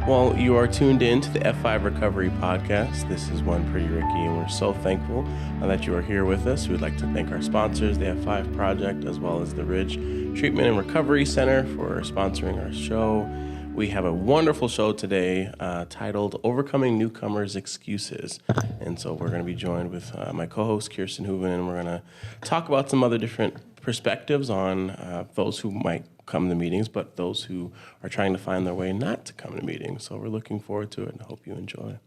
Well, you are tuned in to the F5 Recovery Podcast. This is One Pretty Ricky, and we're so thankful that you are here with us. We'd like to thank our sponsors, the F5 Project, as well as the Ridge Treatment and Recovery Center for sponsoring our show. We have a wonderful show today titled Overcoming Newcomers' Excuses. And so we're going to be joined with my co-host, Kirsten Hooven, and we're going to talk about some other different perspectives on those who might come to meetings, but those who are trying to find their way not to come to meetings. So we're looking forward to it and hope you enjoy.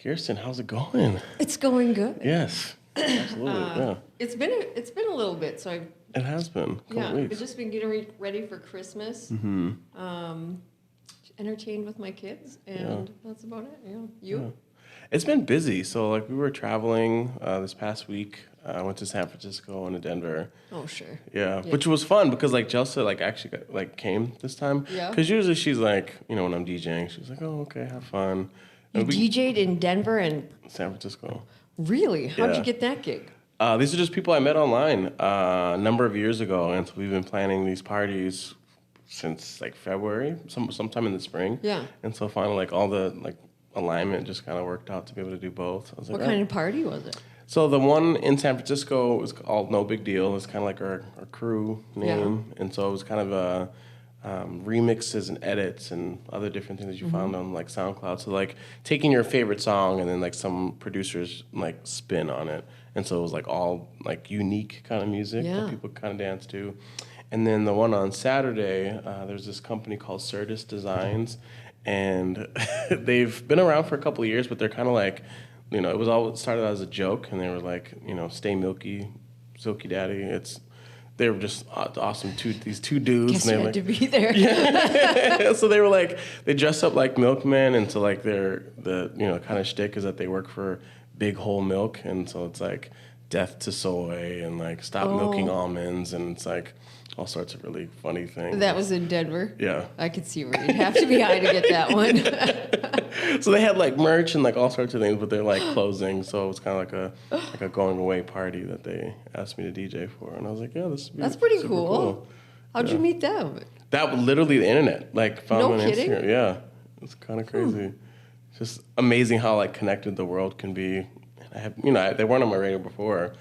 Kirsten, how's it going? It's going good. Yes, absolutely. Yeah, It's been a little bit, so it has been. I've just been getting ready for Christmas. Entertained with my kids, and that's about it. Yeah, you? Yeah. It's been busy. So like we were traveling this past week. I went to San Francisco and to Denver. Oh, sure. Yeah, which was fun because like Chelsea actually came this time. Yeah. Because usually she's like, when I'm DJing, she's like, oh, okay, have fun. You DJ'd in Denver and San Francisco. Really? How'd Yeah. you get that gig? These are just people I met online a number of years ago, and so we've been planning these parties since like February, sometime in the spring. Yeah. And so finally, all the alignment just kind of worked out to be able to do both. I was like, What kind of party was it? So the one in San Francisco was called No Big Deal. It's kind of like our crew name. And so it was kind of remixes and edits and other different things that you found on like SoundCloud. So like taking your favorite song and then like some producers like spin on it. And so it was like all like unique kind of music that people kind of dance to. And then the one on Saturday, there's this company called Certus Designs. And they've been around for a couple of years, but they're kind of like, it started as a joke, and they were like, stay milky, silky daddy. They were just awesome. These two dudes. Guess and you had to be there. Yeah. So they were like, they dress up like milkmen, and so like the kind of shtick is that they work for Big Whole Milk, and so it's like death to soy and like stop milking almonds, and it's like all sorts of really funny things. That was in Denver? Yeah. I could see where you'd have to be high to get that one. So they had like merch and like all sorts of things, but they're like closing. So it was kind of like a going away party that they asked me to DJ for, and I was like, yeah, That's pretty super cool. How'd you meet them? That was literally the internet, like found on kidding? Instagram. Yeah, it's kind of crazy. It's just amazing how like connected the world can be. I have, they weren't on my radio before,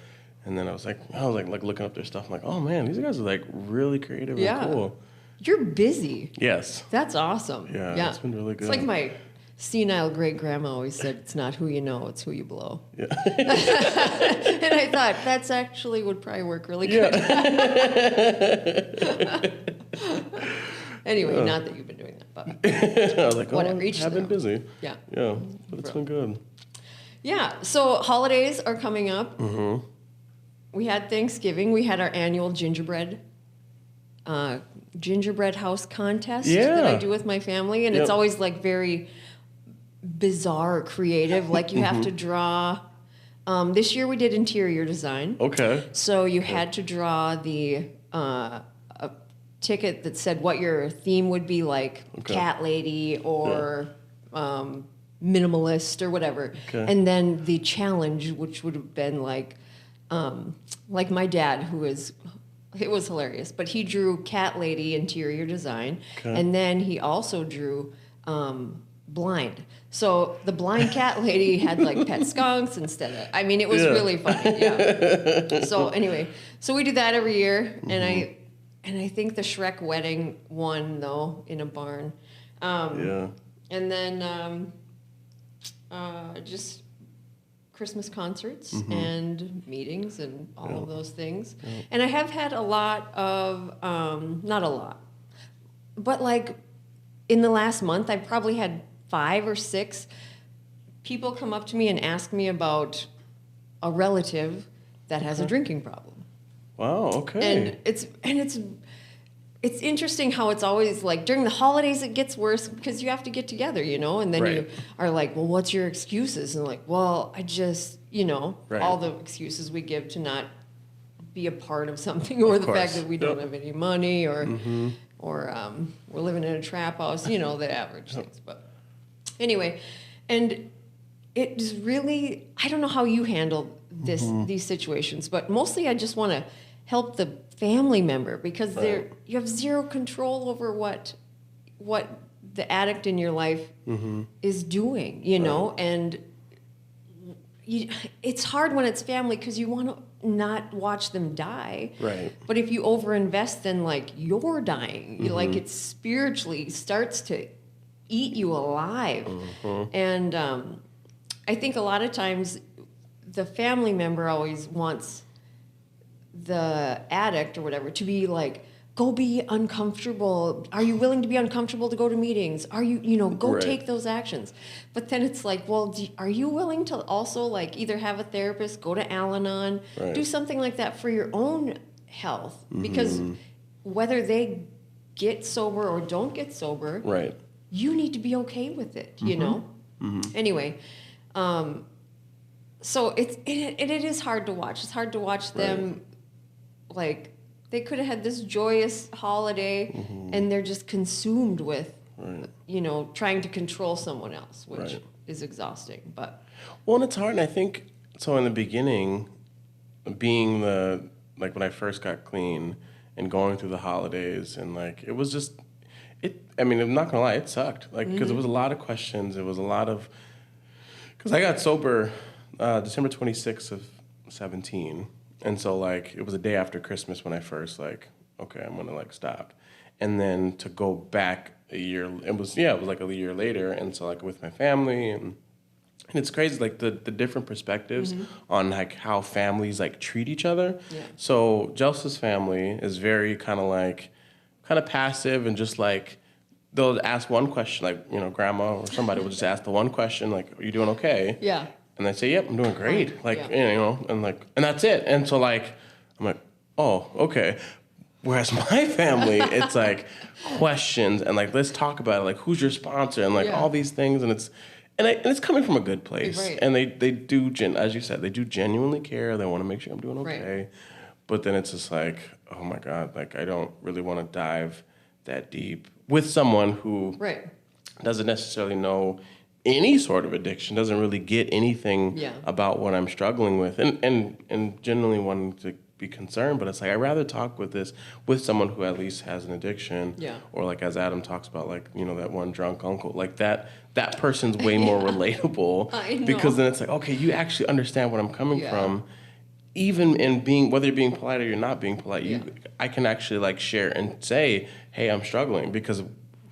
and then I was like looking up their stuff. I'm like, oh man, these guys are like really creative and cool. You're busy. Yes. That's awesome. Yeah, it's been really good. It's like my senile great grandma always said, it's not who you know, it's who you blow. Yeah. And I thought that's actually would probably work really good. Anyway, not that you've been doing that, but I was like, whatever. I've been busy. Yeah. Yeah, but it's been good. Yeah. So holidays are coming up. Mm-hmm. We had Thanksgiving. We had our annual gingerbread house contest that I do with my family, and it's always like very bizarre, creative. Like you have to draw. This year we did interior design. Okay. So you had to draw a ticket that said what your theme would be, like cat lady or minimalist or whatever. Okay. And then the challenge, which would have been like my dad, it was hilarious, but he drew cat lady interior design, and then he also drew blind. So the blind cat lady had like pet skunks instead of, it was really funny. Yeah. So anyway, so we do that every year, and I think the Shrek wedding won though in a barn. And then just Christmas concerts and meetings and all of those things. Yeah. And I have had a lot of, not a lot, but like in the last month, I've probably had 5 or 6 people come up to me and ask me about a relative that has a drinking problem. Wow, okay. And it's interesting how it's always like during the holidays it gets worse because you have to get together, and then you are like, well, what's your excuses? And like, well, I just, all the excuses we give to not be a part of something, or the fact that we don't have any money, or we're living in a trap house, the average things. But anyway, and it is really, I don't know how you handle these situations, but mostly I just want to help the family member because you have zero control over what what the addict in your life is doing, you know, and it's hard when it's family because you want to not watch them die. Right. But if you overinvest, then like you're dying. Like it spiritually starts to eat you alive. And I think a lot of times the family member always wants the addict or whatever to be like, go be uncomfortable. Are you willing to be uncomfortable to go to meetings? Are you, go take those actions. But then it's like, well, are you willing to also like either have a therapist, go to Al-Anon, do something like that for your own health? Because whether they get sober or don't get sober, you need to be okay with it, you know? Anyway, so it is hard to watch. It's hard to watch them like, they could have had this joyous holiday and they're just consumed with, trying to control someone else, which is exhausting. But well, and it's hard. And I think, so in the beginning, being when I first got clean and going through the holidays and like, it was just, I'm not gonna lie, it sucked. Like, because it was a lot of questions. It was a lot of, because I got sober December 26th of 17. And so, like, it was a day after Christmas when I first, like, okay, I'm going to, like, stop. And then to go back a year, it was like a year later. And so, like, with my family, and it's crazy, like, the different perspectives on, like, how families, like, treat each other. Yeah. So, Jels's family is very kind of passive and just, like, they'll ask one question, like, grandma or somebody will just ask the one question, like, are you doing okay? Yeah. And they say, yep, I'm doing great. Like, and that's it. And so, like, I'm like, oh, okay. Whereas my family, it's like questions and like, let's talk about it. Like, who's your sponsor? And like all these things. And it's coming from a good place. Right. And they do, as you said, they do genuinely care. They want to make sure I'm doing okay. Right. But then it's just like, oh my God, like, I don't really want to dive that deep with someone who doesn't necessarily know any sort of addiction, doesn't really get anything about what I'm struggling with, and generally wanting to be concerned. But it's like, I'd rather talk with someone who at least has an addiction, or like as Adam talks about, like, that one drunk uncle, like that person's way more relatable. I know. Because then it's like, okay, you actually understand what I'm coming from. Even in whether you're being polite or you're not being polite, I can actually like share and say, hey, I'm struggling. Because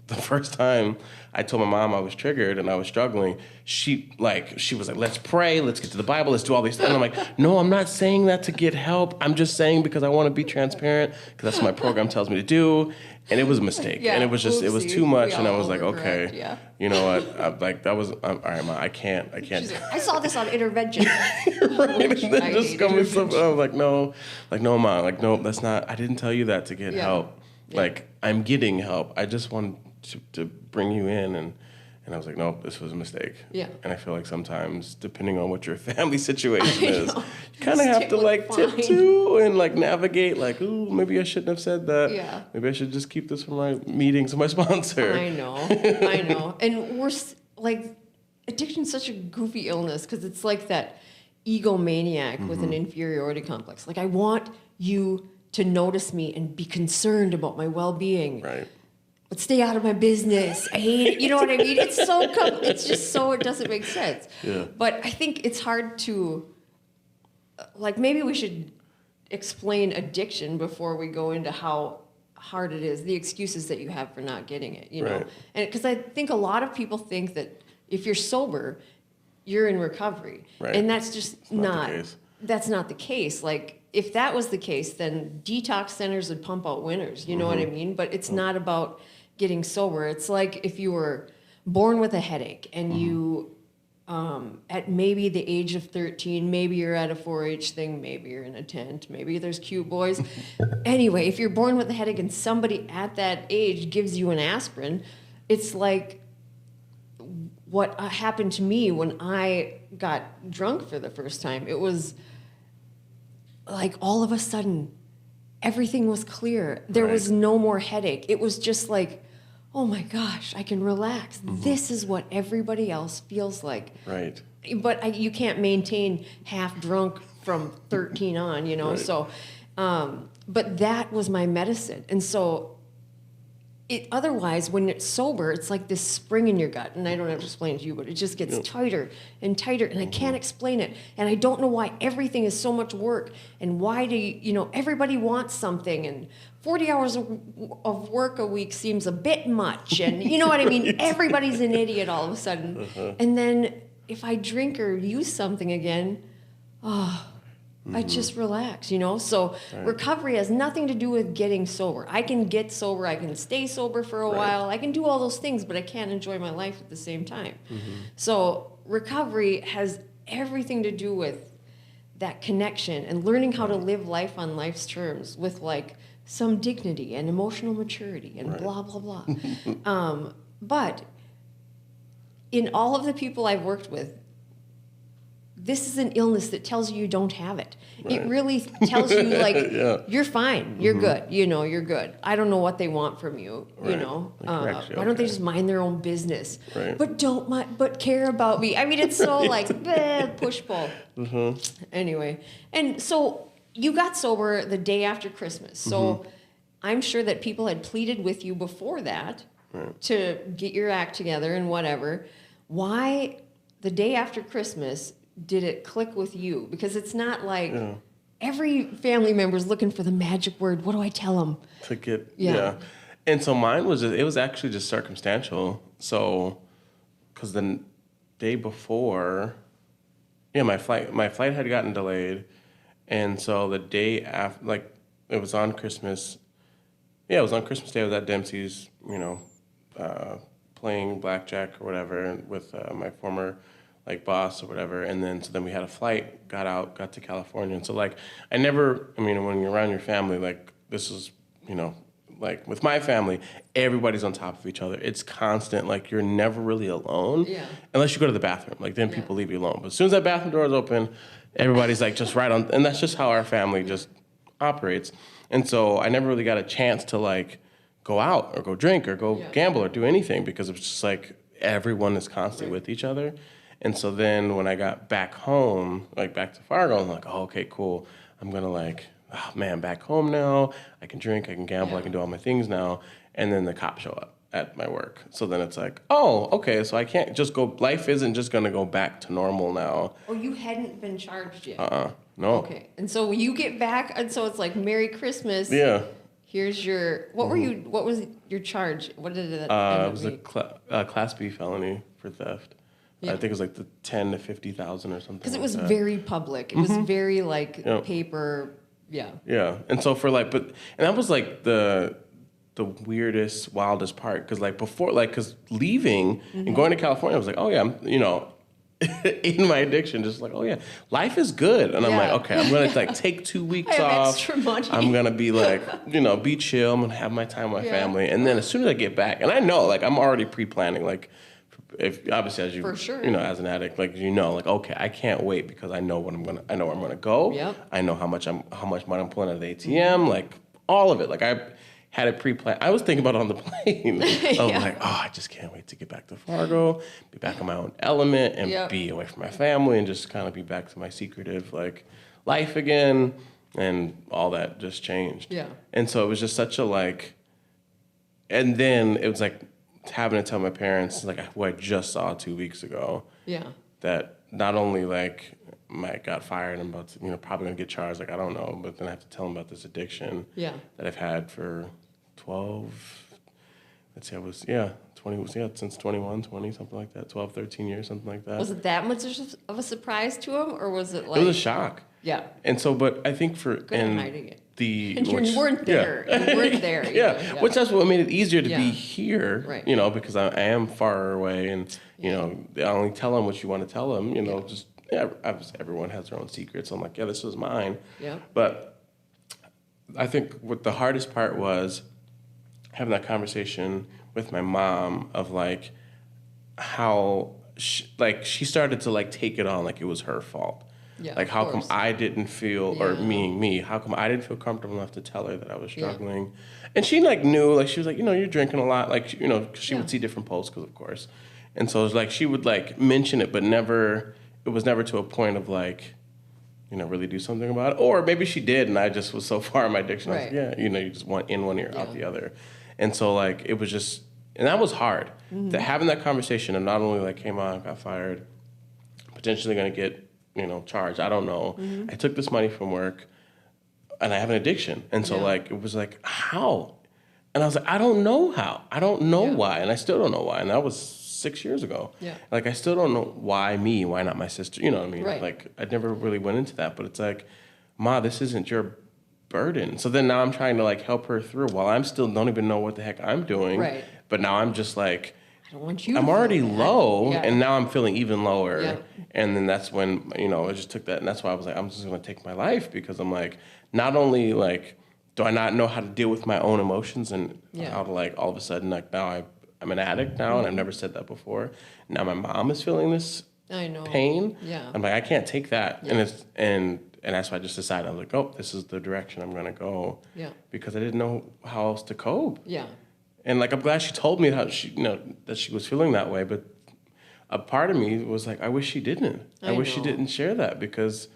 the first time I told my mom I was triggered and I was struggling, she was like, let's pray, let's get to the Bible, let's do all these things. And I'm like, no, I'm not saying that to get help. I'm just saying because I want to be transparent, because that's what my program tells me to do. And it was a mistake. And it was just, it was too much. And I was like, okay, you know what? All right, Ma, I can't. She's like, I saw this on Intervention. Right. And then just coming something, I was like, no, Ma, like, no, that's not, I didn't tell you that to get help. Like, I'm getting help. I just want to bring you in, and I was like, nope, this was a mistake. Yeah. And I feel like sometimes, depending on what your family situation is, you kind of have to like tiptoe and like navigate, like, ooh, maybe I shouldn't have said that. Yeah. Maybe I should just keep this for my meetings with my sponsor. I know. And we're like, addiction's such a goofy illness because it's like that egomaniac with an inferiority complex. Like, I want you to notice me and be concerned about my well-being. Right. But stay out of my business. I hate it. You know what I mean? It's it doesn't make sense. Yeah. But I think it's hard to, like, maybe we should explain addiction before we go into how hard it is, the excuses that you have for not getting it, you know? And because I think a lot of people think that if you're sober, you're in recovery. Right. And that's just not the case. That's not the case. Like, if that was the case, then detox centers would pump out winners. You know what I mean? But it's not about getting sober. It's like if you were born with a headache and you, at maybe the age of 13, maybe you're at a 4-H thing, maybe you're in a tent, maybe there's cute boys. Anyway, if you're born with a headache and somebody at that age gives you an aspirin, it's like what happened to me when I got drunk for the first time. It was like all of a sudden, everything was clear. There was no more headache. It was just like, oh my gosh, I can relax. This is what everybody else feels like. Right. But you can't maintain half drunk from 13 on, you know? Right. So, but that was my medicine. And so otherwise, when it's sober, it's like this spring in your gut. And I don't have to explain it to you, but it just gets tighter and tighter. And I can't explain it. And I don't know why everything is so much work. And why do everybody wants something. And 40 hours of work a week seems a bit much. And you know what I mean? Everybody's an idiot all of a sudden. And then if I drink or use something again, I just relax, So recovery has nothing to do with getting sober. I can get sober, I can stay sober for a while, I can do all those things, but I can't enjoy my life at the same time. So recovery has everything to do with that connection and learning how to live life on life's terms with like some dignity and emotional maturity and blah, blah, blah. But in all of the people I've worked with, this is an illness that tells you don't have it. Right. It really tells you, like, you're fine, you're good, you're good. I don't know what they want from you, Why don't they just mind their own business? Right. But care about me. I mean, it's so like, push-pull. Anyway, and so you got sober the day after Christmas. So I'm sure that people had pleaded with you before that to get your act together and whatever. Why the day after Christmas did it click with you? Because it's not like every family member is looking for the magic word. What do I tell them? To get, And so mine was, it was actually just circumstantial. So, because the day before, my flight had gotten delayed. And so the day after, like, it was on Christmas. Yeah, it was on Christmas Day. I was at Dempsey's, playing blackjack or whatever with my former boss or whatever, and then we had a flight, got to California, and so when you're around your family, this is, with my family, everybody's on top of each other. It's constant, you're never really alone, unless you go to the bathroom, then people leave you alone. But as soon as that bathroom door is open, everybody's just right on, and that's just how our family just operates. And so I never really got a chance to go out or go drink or go gamble or do anything, because it was just everyone is constantly with each other. And so then when I got back home, back to Fargo, I'm like, oh, okay, cool. I'm going to back home now. I can drink, I can gamble, I can do all my things now. And then the cops show up at my work. So then it's oh, okay, so I can't just go, life isn't just going to go back to normal now. Oh, you hadn't been charged yet? No. Okay. And so when you get back, and so it's Merry Christmas. Yeah. Here's your, what was your charge? What did it end up being? It was a Class B felony for theft. Yeah. I think it was the 10 to 50,000 or something. Because it was very public. It was very paper. Yeah. Yeah, and so and that was the weirdest, wildest part, because before, because leaving and going to California, I was oh yeah, I'm in my addiction, just oh yeah, life is good, and I'm okay, I'm gonna take 2 weeks off. Extra money. I'm gonna be be chill. I'm gonna have my time with my family, and then as soon as I get back, and I know I'm already pre-planning if obviously as you for sure. As an addict, okay, I can't wait, because I know where I'm gonna go. Yep. I know how much money I'm pulling out of the ATM, all of it. I had it pre-planned. I was thinking about it on the plane. I just can't wait to get back to Fargo, be back in my own element, and be away from my family, and just kind of be back to my secretive life again, and all that just changed. Yeah. And so it was just such a and then it was having to tell my parents, who I just saw 2 weeks ago, that not only I got fired and about to, probably gonna get charged, I don't know, but then I have to tell them about this addiction that I've had for since 21, 20, something like that, 12, 13 years, something like that. Was it that much of a surprise to him, or was it It was a shock. Yeah. And so, but I think good at hiding it. And you weren't there. You weren't there. Yeah, which that's what made it easier to be here, right. Because I am far away, and, I only tell them what you want to tell them, just, everyone has their own secrets. So I'm this is mine. Yeah. But I think what the hardest part was having that conversation with my mom of how she started to take it on it was her fault. Yeah, how come I didn't feel, or me, how come I didn't feel comfortable enough to tell her that I was struggling? Yeah. And she knew, she was you're drinking a lot, because she would see different posts, because of course. And so it was she would mention it, but it was never to a point of really do something about it. Or maybe she did, and I just was so far in my addiction, I was you just want in one ear, out the other. And so like it was just, and that was hard. That having that conversation and not only like came on, got fired, potentially going to get, charged. I don't know. I took this money from work and I have an addiction. And so like, it was like, how? And I was like, I don't know how. I don't know why. And I still don't know why. And that was 6 years ago. Yeah. Like, I still don't know why me, why not my sister? You know what I mean? Right. Like, I never really went into that. But it's like, Ma, this isn't your burden. So then now I'm trying to like help her through while I'm still don't even know what the heck I'm doing. Right. But now I'm just like, I don't want you. I'm to already feel bad. low, Yeah. and now I'm feeling even lower. Yeah. And then that's when, I just took that, and that's why I was like, I'm just going to take my life, because I'm like, not only like, do I not know how to deal with my own emotions and how to like, all of a sudden, like now I'm an addict now, and I've never said that before. Now my mom is feeling this I know. pain. Yeah. I'm like, I can't take that. Yeah. And that's why I just decided, I was like, oh, this is the direction I'm going to go. Yeah. Because I didn't know how else to cope. Yeah. And like, I'm glad she told me how she, that she was feeling that way. But a part of me was like, I wish she didn't. I wish she know. didn't share that, because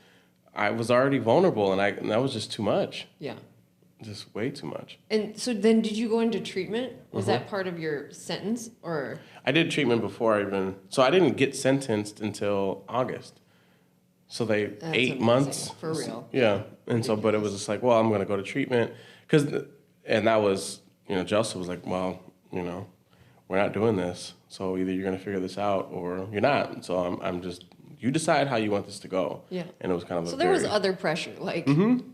I was already vulnerable, and that was just too much. Yeah. Just way too much. And so then did you go into treatment? Was that part of your sentence or? I did treatment before so I didn't get sentenced until August. So they, That's 8 amazing. months. For real. Yeah. And so, but it was just like, well, I'm going to go to treatment. And that was, Joseph was like, well, we're not doing this. So either you're going to figure this out or you're not. So I'm just, you decide how you want this to go. Yeah. And it was kind of So there was other pressure, like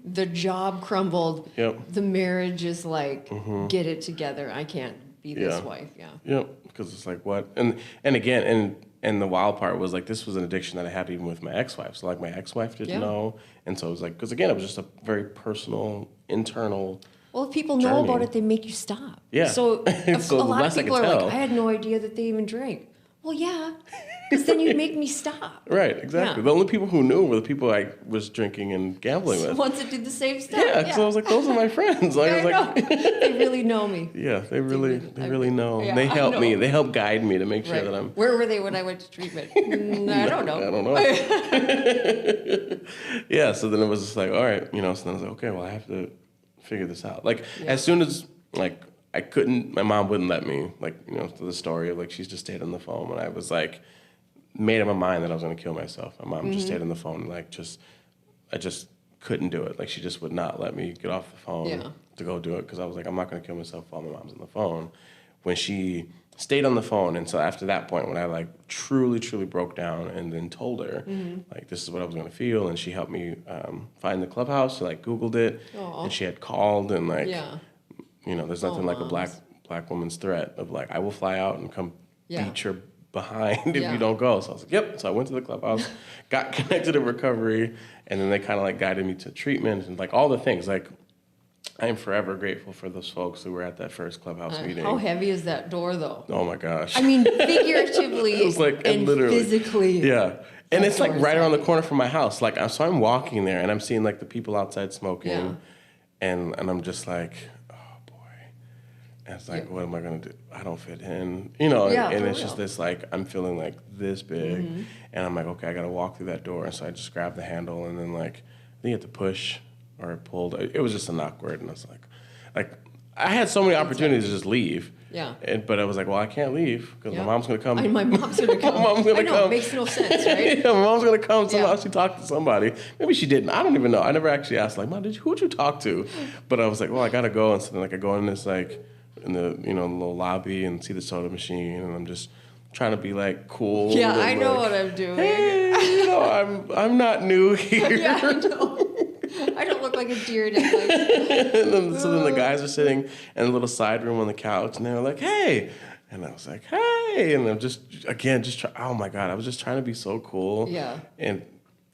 the job crumbled. Yep. The marriage is like, get it together. I can't be this wife. Yeah. Yep. Because it's like, what? And again, and the wild part was like, this was an addiction that I had even with my ex-wife. So like my ex-wife didn't know. And so it was like, because again, it was just a very personal, internal. Well, if people know journey. about it, they make you stop. Yeah. So, So a the lot less of I people could are tell. like, I had no idea that they even drank. Well, yeah, because then you'd make me stop. Right, exactly. Yeah. The only people who knew were the people I was drinking and gambling with. Once it did the same stuff. Yeah, because I was like, those are my friends. Like, I was like, they really know me. yeah, they really know. Yeah, They I help know. me. They help guide me to make sure Right. that I'm. Where were they when I went to treatment? I don't know. I don't know. Yeah, so then it was just like, all right, so then I was like, okay, well, I have to figure this out. Like, as soon as, like, I couldn't, my mom wouldn't let me, like, to the story of, like, she's just stayed on the phone when I was, like, made up my mind that I was going to kill myself. My mom just stayed on the phone, like, I just couldn't do it. Like, she just would not let me get off the phone to go do it, because I was like, I'm not going to kill myself while my mom's on the phone. When she stayed on the phone, and so after that point, when I, like, truly broke down and then told her, like, this is what I was going to feel, and she helped me find the clubhouse, so, like, Googled it, and she had called, and, like, there's nothing like a black woman's threat of, like, I will fly out and come beat your behind if you don't go. So I was like, yep. So I went to the clubhouse, got connected to recovery, and then they kind of like guided me to treatment and like all the things. Like, I am forever grateful for those folks who were at that first clubhouse meeting. How heavy is that door, though? Oh my gosh. I mean, figuratively It was like, and literally. physically. Yeah. And it's like door is right around the heavy. corner from my house. Like, so I'm walking there and I'm seeing like the people outside smoking. Yeah. And I'm just like, oh boy. And it's like, what am I going to do? I don't fit in, Yeah, and for it's just real. this like, I'm feeling like this big. And I'm like, okay, I got to walk through that door. And so I just grabbed the handle and then like, I think you have to push or it pulled. It was just a awkward. And I was like, I had so many opportunities to just leave. Yeah. But I was like, well, I can't leave because my mom's going to come. I mean, my mom's going to come. My mom's gonna I know, come. it makes no sense, right? Yeah, my mom's gonna come. Somehow Yeah. she talked to somebody. Maybe she didn't. I don't even know. I never actually asked. Like, Mom, who'd you talk to? But I was like, well, I gotta go. And so then, like, I go in this like in the little lobby and see the soda machine, and I'm just trying to be like cool. Yeah, and, I know like, what I'm doing. Hey, I'm not new here. Yeah, I know. I don't look like a deer in headlights. And then, so then the guys are sitting in a little side room on the couch, and they were like, hey. And I was like, hey. And I'm oh my God, I was just trying to be so cool. Yeah. And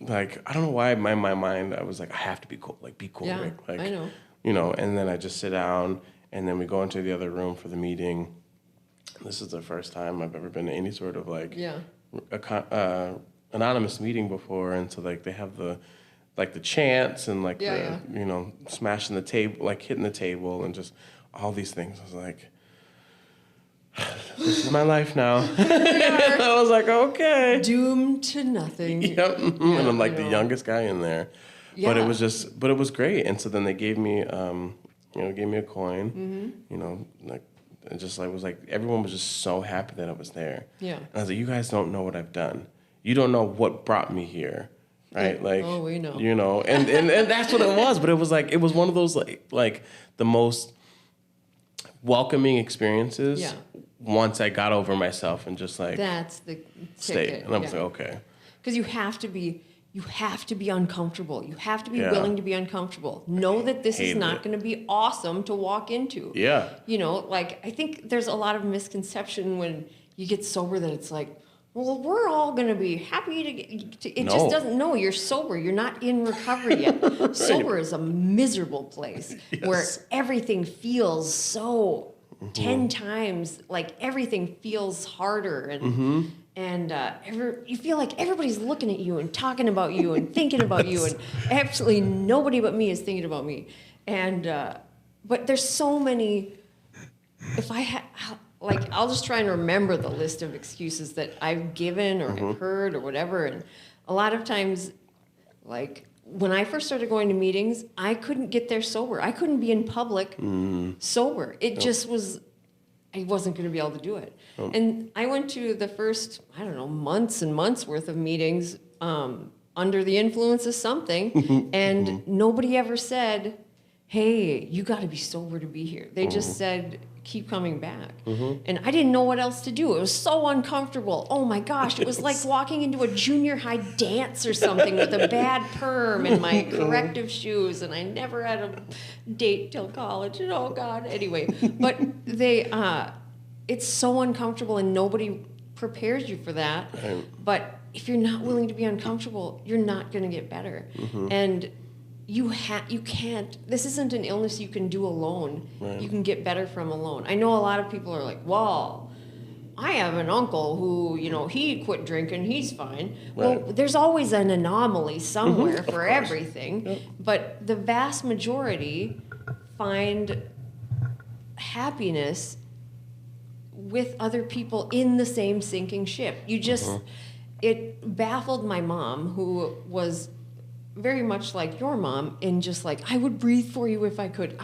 like, I don't know why in my mind, I was like, I have to be cool. Like, be cool, Yeah, Rick. Like, I know. And then I just sit down, and then we go into the other room for the meeting. This is the first time I've ever been to any sort of like anonymous meeting before. And so like they have the chants and like smashing the table, like hitting the table and just all these things. I was like, this is my life now. And I was like, okay. Doomed to nothing. Yep. And I'm like the youngest guy in there. Yeah. But it was great. And so then they gave me, gave me a coin, like, and just like was like everyone was just so happy that I was there. Yeah. And I was like, you guys don't know what I've done. You don't know what brought me here, right? Yeah. Like, oh, we know. And that's what it was. But it was like, it was one of those like the most welcoming experiences. Yeah. Once I got over myself and just like That's the stayed, ticket. and I was like, okay. Because you have to be uncomfortable. You have to be Yeah. willing to be uncomfortable. Know that this is Hated not it. going to be awesome to walk into. Yeah. Like I think there's a lot of misconception when you get sober that it's like, well, we're all going to be happy to get. It No. just doesn't. No, you're sober. You're not in recovery yet. Sober is a miserable place where Yes. everything feels so 10 times like everything feels harder and you feel like everybody's looking at you and talking about you and thinking about you, and absolutely nobody but me is thinking about me. And but there's so many. If I had, like, I'll just try and remember the list of excuses that I've given or have heard or whatever. And a lot of times, like when I first started going to meetings, I couldn't get there sober. I couldn't be in public sober. It just was. I wasn't going to be able to do it. And I went to the first, I don't know, months and months worth of meetings under the influence of something. And nobody ever said, hey, you got to be sober to be here. They just said, keep coming back. And I didn't know what else to do. It was so uncomfortable. Oh my gosh, it was like walking into a junior high dance or something with a bad perm and my corrective shoes, and I never had a date till college, and oh God, anyway. But it's so uncomfortable and nobody prepares you for that. But if you're not willing to be uncomfortable, you're not going to get better. And you can't, this isn't an illness you can do alone. Right. You can get better from alone. I know a lot of people are like, well, I have an uncle who, he quit drinking, he's fine. Right. Well, there's always an anomaly somewhere for course. everything. Yep. But the vast majority find happiness with other people in the same sinking ship. You just, it baffled my mom, who was very much like your mom, and just like, I would breathe for you if I could.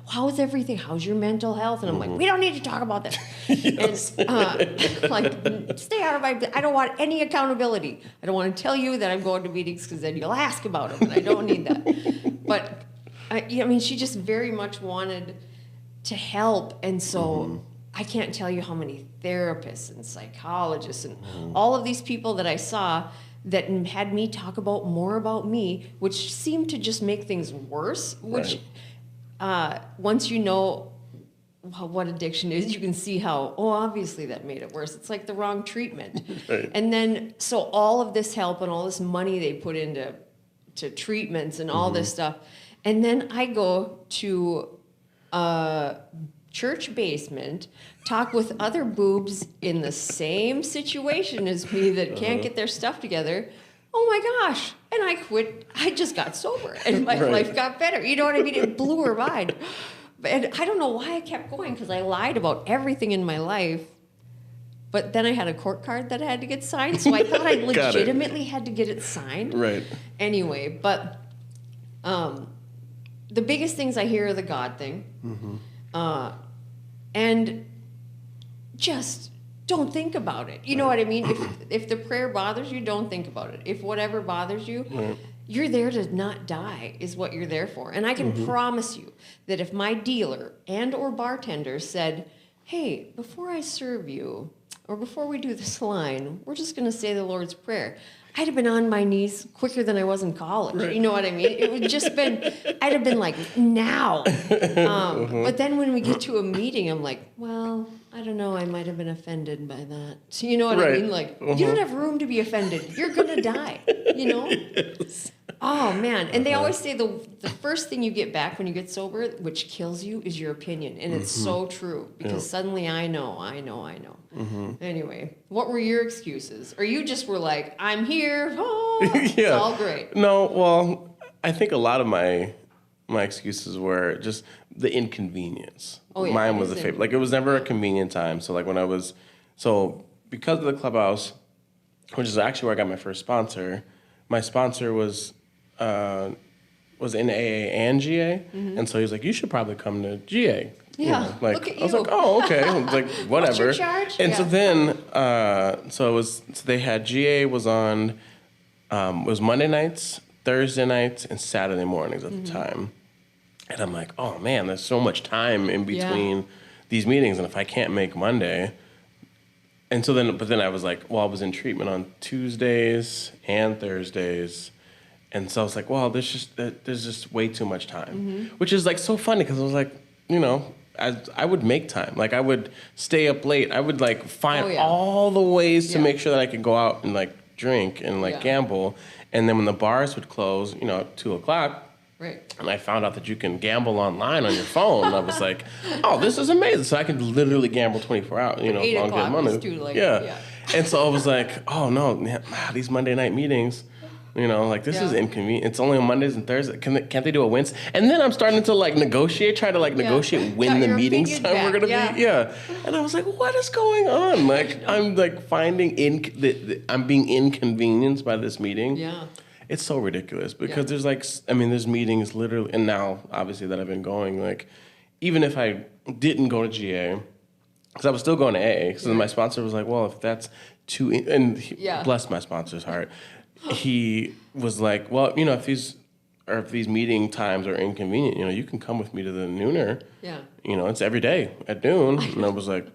How's everything? How's your mental health? And I'm like, we don't need to talk about this. Yes. And like, stay out of I don't want any accountability. I don't want to tell you that I'm going to meetings because then you'll ask about them, and I don't need that. But she just very much wanted to help, and so I can't tell you how many therapists and psychologists and all of these people that I saw that had me talk about more about me, which seemed to just make things worse, which once you know what addiction is, you can see how, obviously that made it worse. It's like the wrong treatment. Right. And then, so all of this help and all this money they put into treatments and all this stuff. And then I go to church basement, talk with other boobs in the same situation as me that can't get their stuff together. Oh my gosh. And I quit. I just got sober and my life got better. You know what I mean? It blew her mind. And I don't know why I kept going, because I lied about everything in my life. But then I had a court card that I had to get signed, so I thought I legitimately had to get it signed. Right. Anyway, but the biggest things I hear are the God thing. And just don't think about it. You know what I mean? If the prayer bothers you, don't think about it. If whatever bothers you, you're there to not die is what you're there for. And I can promise you that if my dealer and or bartender said, hey, before I serve you, or before we do this line, we're just going to say the Lord's Prayer, I'd have been on my knees quicker than I was in college. Right. You know what I mean? It would just been, I'd have been like, now. But then when we get to a meeting, I'm like, well, I don't know, I might have been offended by that. So you know what I mean? Like, you don't have room to be offended. You're going to die, you know? Yes. Oh, man. And they always say the first thing you get back when you get sober, which kills you, is your opinion. And it's so true, because suddenly I know. Anyway, what were your excuses? Or you just were like, I'm here. Oh, it's all great. No, well, I think a lot of my excuses were just the inconvenience. Oh, yeah. Mine was a favorite. Like, it was never a convenient time. So, like, because of the clubhouse, which is actually where I got my first sponsor, my sponsor was was in AA and GA, and so he's like, you should probably come to GA. Yeah, Like look at I was you. like, oh, okay. I was like, whatever. What's your charge? And so Yeah. then, so they had GA was on, it was Monday nights, Thursday nights, and Saturday mornings at the time. And I'm like, oh man, there's so much time in between these meetings, and if I can't make Monday, and so then, but then I was like, well, I was in treatment on Tuesdays and Thursdays. And so I was like, well, there's just way too much time, which is like so funny because I was like, I would make time. Like I would stay up late. I would like find all the ways to make sure that I could go out and like drink and like gamble. And then when the bars would close, at 2:00, Right. and I found out that you can gamble online on your phone. And I was like, oh, this is amazing. So I could literally gamble 24 hours, 8 on o'clock good money. was too late. Yeah. And so I was like, oh no, man, these Monday night meetings, like this is inconvenient. It's only on Mondays and Thursdays. Can't they do a Wednesday? And then I'm starting to like try to negotiate when Got the your meetings opinion time we're back. gonna be. Yeah. And I was like, what is going on? Like I'm like finding I'm being inconvenienced by this meeting. Yeah. It's so ridiculous because there's there's meetings literally, and now obviously that I've been going, like, even if I didn't go to GA, because I was still going to AA, because my sponsor was like, well, if that's too, bless my sponsor's heart, he was like, well, if these meeting times are inconvenient, you can come with me to the nooner. Yeah. It's every day at noon, and I was like,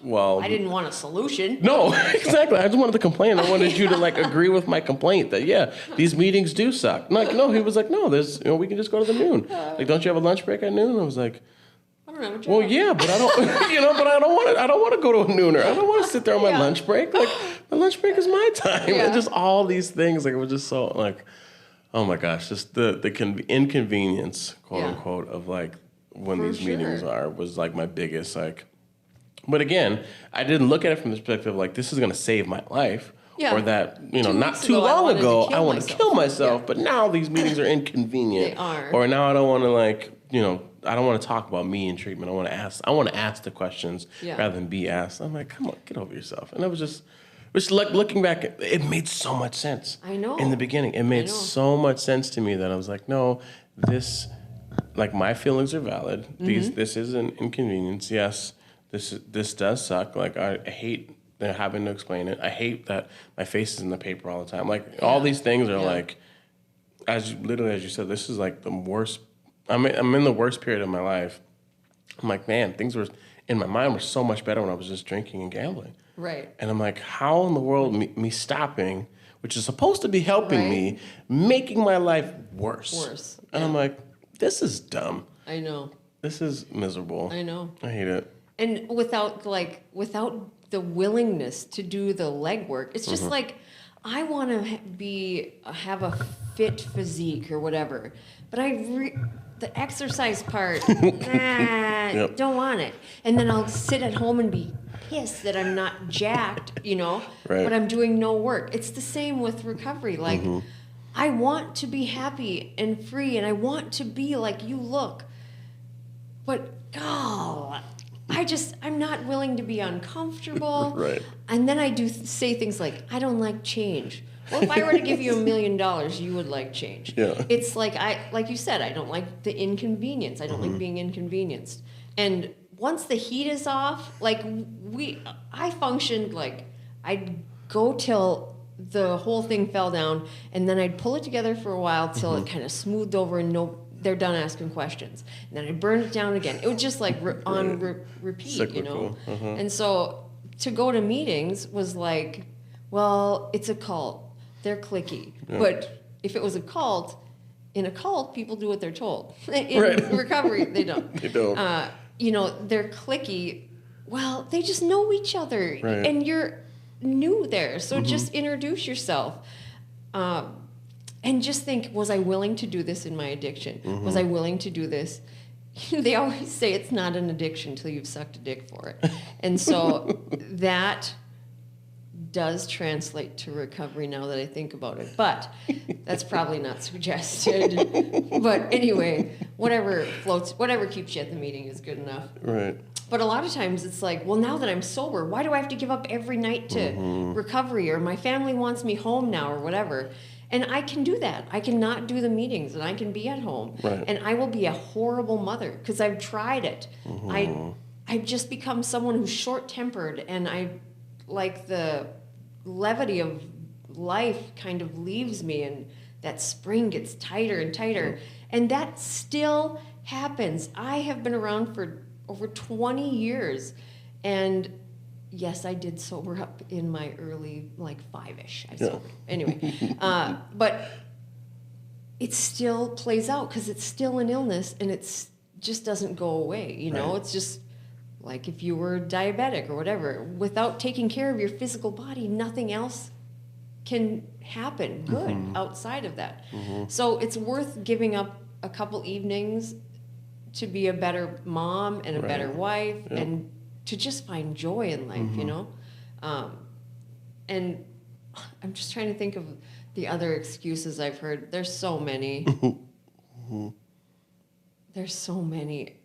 well, I didn't want a solution. no, exactly. I just wanted to complain. I wanted you to like agree with my complaint that these meetings do suck. Like, no, he was like, no, there's we can just go to the noon. Like, don't you have a lunch break at noon? I was like, I don't know. well, yeah, but I don't, but I don't want to go to a nooner. I don't want to sit there on my lunch break. Like, my lunch break is my time. Yeah. And just all these things, like, it was just so like, oh my gosh, just the inconvenience, quote unquote, of like when these meetings was like my biggest like. But again, I didn't look at it from the perspective of like, this is going to save my life. Yeah. Or that, 2 not weeks too ago, long ago, I want want to kill myself. But now these meetings are inconvenient. They are. Or now I don't want to like, I don't want to talk about me in treatment. I want to ask the questions rather than be asked. I'm like, come on, get over yourself. And it was just like looking back, it made so much sense. I know. In the beginning, it made so much sense to me that I was like, no, this, like my feelings are valid. This is an inconvenience. Yes. This does suck. Like I hate having to explain it. I hate that my face is in the paper all the time. Like all these things are like, as you said, this is like the worst. I'm in the worst period of my life. I'm like, man, things were in my mind were so much better when I was just drinking and gambling. Right. And I'm like, how in the world me stopping, which is supposed to be helping me, making my life worse. And I'm like, this is dumb. I know. This is miserable. I know. I hate it. And without the willingness to do the legwork, it's just like I want to have a fit physique or whatever, but the exercise part, don't want it. And then I'll sit at home and be pissed that I'm not jacked, but I'm doing no work. It's the same with recovery. Like I want to be happy and free, and I want to be like you look, but I'm not willing to be uncomfortable. Right. And then I do say things like, I don't like change. Well, if I were to give you $1 million, you would like change. Yeah. It's like you said, I don't like the inconvenience. I don't like being inconvenienced. And once the heat is off, I functioned like I'd go till the whole thing fell down, and then I'd pull it together for a while till it kind of smoothed over and they're done asking questions. And then I burned it down again. It was just like repeat, Cyclical. And so to go to meetings was like, well, it's a cult. They're cliquey. Yeah. But if it was a cult, in a cult, people do what they're told. In recovery, they don't. They don't. They're cliquey. Well, they just know each other. Right. And you're new there. So just introduce yourself. And just think, was I willing to do this in my addiction? Was I willing to do this? They always say it's not an addiction until you've sucked a dick for it. And so that does translate to recovery now that I think about it. But that's probably not suggested. But anyway, whatever keeps you at the meeting is good enough. Right. But a lot of times it's like, well, now that I'm sober, why do I have to give up every night to recovery? Or my family wants me home now or whatever. And I can do that. I can not do the meetings and I can be at home. Right. And I will be a horrible mother because I've tried it. I've just become someone who's short-tempered, and I like the levity of life kind of leaves me, and that spring gets tighter and tighter. And that still happens. I have been around for over 20 years, and yes, I did sober up in my early, like 5-ish. I sobered. Anyway, but it still plays out because it's still an illness, and it's just doesn't go away. You know, it's just like if you were diabetic or whatever. Without taking care of your physical body, nothing else can happen good outside of that. So it's worth giving up a couple evenings to be a better mom and a better wife and to just find joy in life, you know? And I'm just trying to think of the other excuses I've heard. There's so many. There's so many.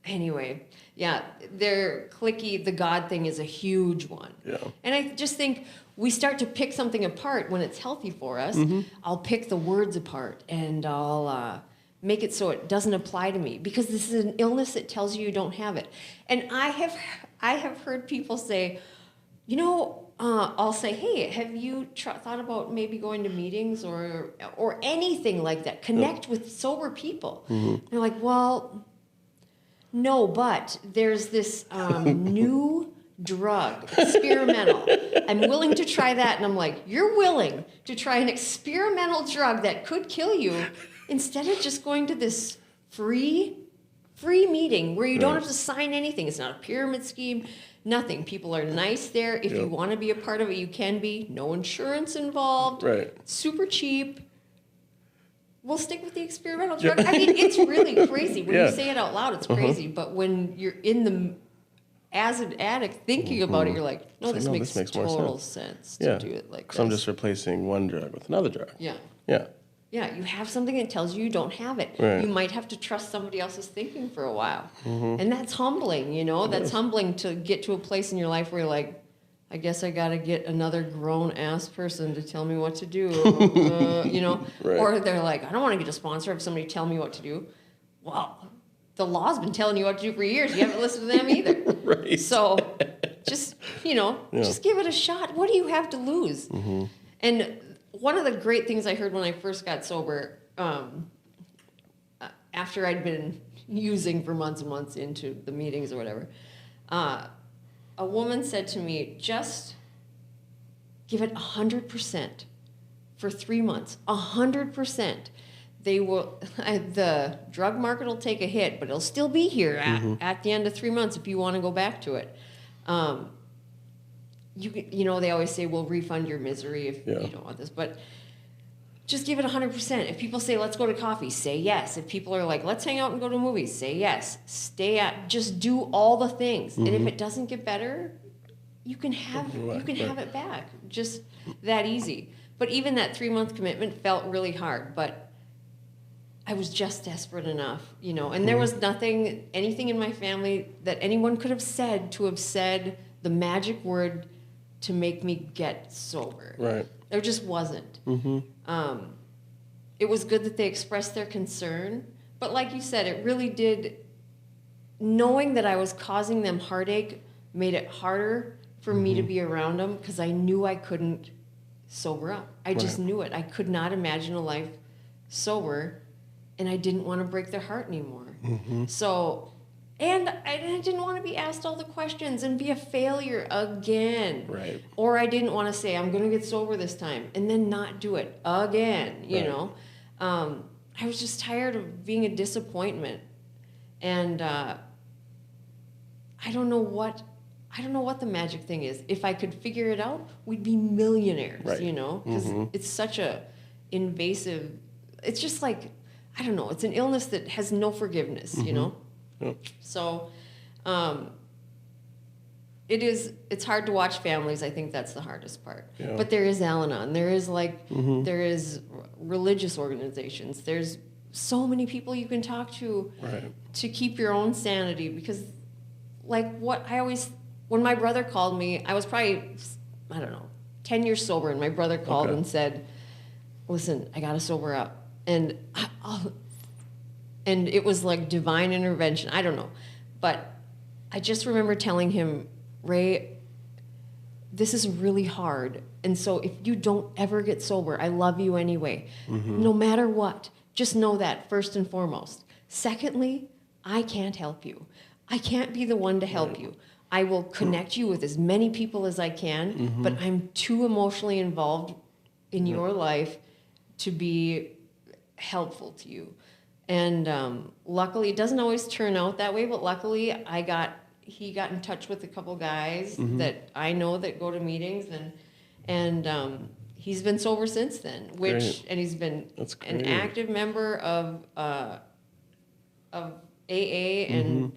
Anyway, yeah, they're cliquey. The God thing is a huge one. Yeah. And I just think we start to pick something apart when it's healthy for us. I'll pick the words apart and I'll make it so it doesn't apply to me because this is an illness that tells you don't have it. And I have heard people say, you know, I'll say, hey, have you thought about maybe going to meetings or anything like that? Connect with sober people. They're like, well, no, but there's this new drug, experimental. I'm willing to try that. And I'm like, you're willing to try an experimental drug that could kill you instead of just going to this free meeting where you don't have to sign anything. It's not a pyramid scheme, nothing. People are nice there. If you want to be a part of it, you can be. No insurance involved. Right. Super cheap. We'll stick with the experimental drug. I mean, it's really crazy. When you say it out loud, it's crazy. But when you're in the, as an addict, thinking about it, you're like, no, this makes total sense to do it like this. Because I'm just replacing one drug with another drug. Yeah. Yeah. Yeah, you have something that tells you don't have it. Right. You might have to trust somebody else's thinking for a while. And that's humbling, you know? That's humbling to get to a place in your life where you're like, I guess I got to get another grown-ass person to tell me what to do, you know? Right. Or they're like, I don't want to get a sponsor if somebody tell me what to do. Well, the law's been telling you what to do for years. You haven't listened to them either. Right. So just, you know, just give it a shot. What do you have to lose? And one of the great things I heard when I first got sober, after I'd been using for months and months into the meetings or whatever, a woman said to me, just give it 100% for 3 months. 100%. They will. The drug market will take a hit, but it'll still be here at the end of 3 months if you want to go back to it. You know, they always say we'll refund your misery if you don't want this, but just give it 100%. If people say let's go to coffee, say yes. If people are like let's hang out and go to movies, say yes. Just do all the things, and if it doesn't get better, you can have have it back. Just that easy. But even that 3-month commitment felt really hard, but I was just desperate enough, you know. And there was anything in my family that anyone could have said the magic word to make me get sober. Right. There just wasn't. It was good that they expressed their concern, but like you said, it really did. Knowing that I was causing them heartache made it harder for me to be around them because I knew I couldn't sober up. I just knew it. I could not imagine a life sober, and I didn't want to break their heart anymore. So. And I didn't want to be asked all the questions and be a failure again. Right. Or I didn't want to say, I'm going to get sober this time, and then not do it again, you know. I was just tired of being a disappointment. And I don't know what the magic thing is. If I could figure it out, we'd be millionaires, you know. Because it's such a invasive, it's just like, I don't know, it's an illness that has no forgiveness, you know. So it's hard to watch families. I think that's the hardest part. But there is Al-Anon. There is there is religious organizations. There's so many people you can talk to to keep your own sanity, because when my brother called me, I was probably, I don't know, 10 years sober, and my brother called and said, listen, I got to sober up. And and it was like divine intervention. I don't know. But I just remember telling him, Ray, this is really hard. And so if you don't ever get sober, I love you anyway. No matter what. Just know that first and foremost. Secondly, I can't help you. I can't be the one to help you. I will connect you with as many people as I can, but I'm too emotionally involved in your life to be helpful to you. And luckily, it doesn't always turn out that way, but luckily he got in touch with a couple guys that I know that go to meetings, and he's been sober since then, and he's been an active member of AA, and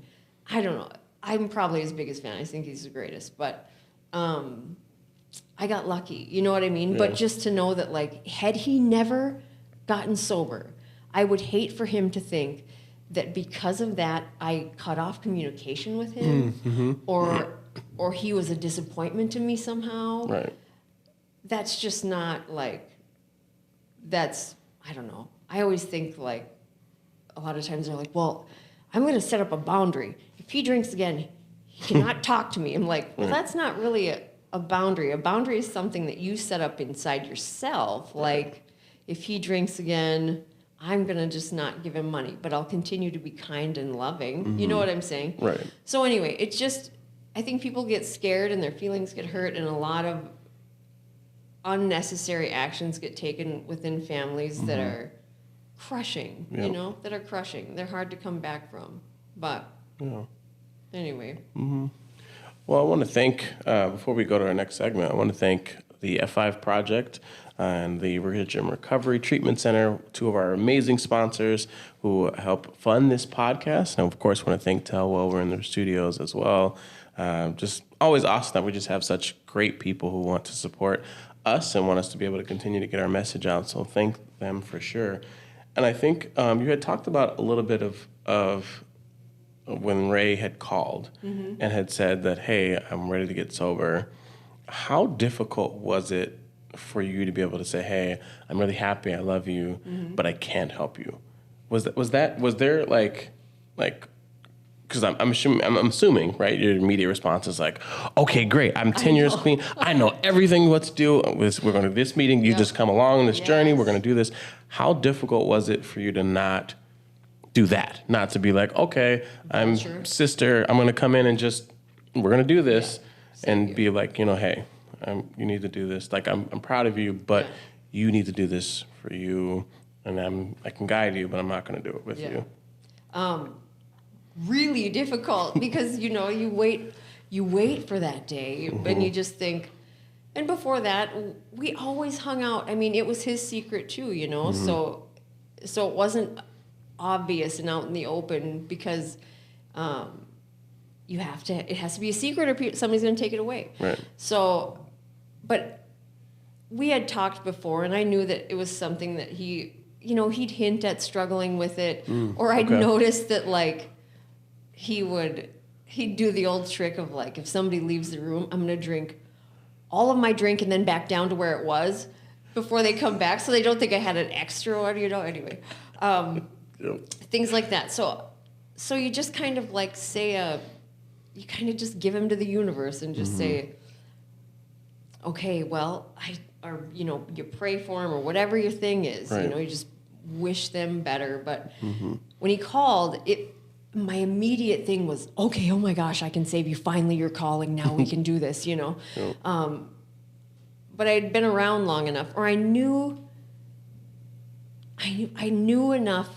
I don't know, I'm probably his biggest fan. I think he's the greatest, but I got lucky, you know what I mean? Yeah. But just to know that, like, had he never gotten sober, I would hate for him to think that because of that I cut off communication with him, or he was a disappointment to me somehow. Right. That's just not like, I don't know. I always think, like, a lot of times they're like, well, I'm going to set up a boundary. If he drinks again, he cannot talk to me. I'm like, well, that's not really a boundary. A boundary is something that you set up inside yourself. Like, if he drinks again, I'm going to just not give him money, but I'll continue to be kind and loving. You know what I'm saying? Right. So anyway, it's just, I think people get scared and their feelings get hurt, and a lot of unnecessary actions get taken within families that are crushing, you know, that are crushing. They're hard to come back from. But anyway. Well, I want to thank, before we go to our next segment, I want to thank the F5 Project and the Ridge and Recovery Treatment Center, two of our amazing sponsors who help fund this podcast. And, of course, want to thank Telwell. We're in their studios as well. Just always awesome that we just have such great people who want to support us and want us to be able to continue to get our message out. So thank them for sure. And I think you had talked about a little bit of when Ray had called and had said that, hey, I'm ready to get sober. How difficult was it for you to be able to say, hey, I'm really happy, I love you, but I can't help you? Was there like, because I'm assuming, right, your immediate response is like, okay, great, I'm 10 years clean, I know everything what to do, we're going to this meeting, you just come along on this journey, we're going to do this. How difficult was it for you to not do that? Not to be like, okay, I'm sister, I'm going to come in and just, we're going to do this, and be like, you know, hey, you need to do this. Like, I'm proud of you, but you need to do this for you, and I can guide you, but I'm not going to do it with you. Really difficult because, you know, you wait for that day, and you just think. And before that, we always hung out. I mean, it was his secret too, you know. So it wasn't obvious and out in the open because it has to be a secret, or somebody's going to take it away. Right. So, but we had talked before, and I knew that it was something that he'd hint at struggling with it, or I'd noticed that, like, he'd do the old trick of, like, if somebody leaves the room, I'm going to drink all of my drink and then back down to where it was before they come back, so they don't think I had an extra one, you know. Anyway, things like that. So you just kind of like you kind of just give him to the universe and just say, okay, well, you pray for him or whatever your thing is. Right. You know, you just wish them better. But when he called, my immediate thing was, okay, oh my gosh, I can save you. Finally, you're calling. Now we can do this, you know. But I'd been around long enough, or I knew enough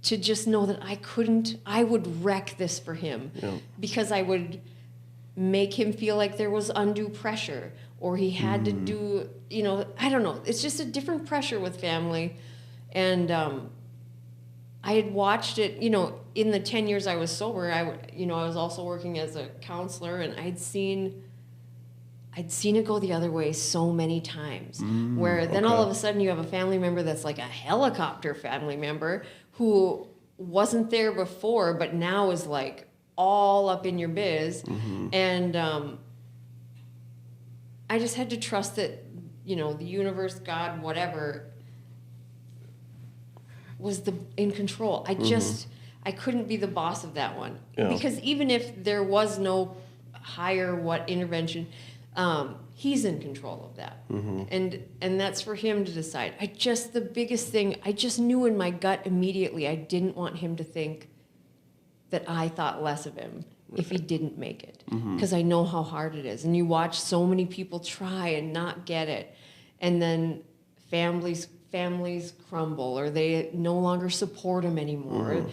to just know that I would wreck this for him because I would make him feel like there was undue pressure, or he had to do, you know, I don't know. It's just a different pressure with family. And I had watched it, you know, in the 10 years I was sober. I was also working as a counselor, and I'd seen it go the other way so many times, where then all of a sudden you have a family member that's like a helicopter family member who wasn't there before, but now is like all up in your biz. And I just had to trust that the universe, God, whatever, was in control. I couldn't be the boss of that one. Yeah. Because even if there was no higher intervention, he's in control of that. And that's for him to decide. The biggest thing, I just knew in my gut immediately, I didn't want him to think that I thought less of him if he didn't make it. Because I know how hard it is. And you watch so many people try and not get it. And then families crumble, or they no longer support him anymore.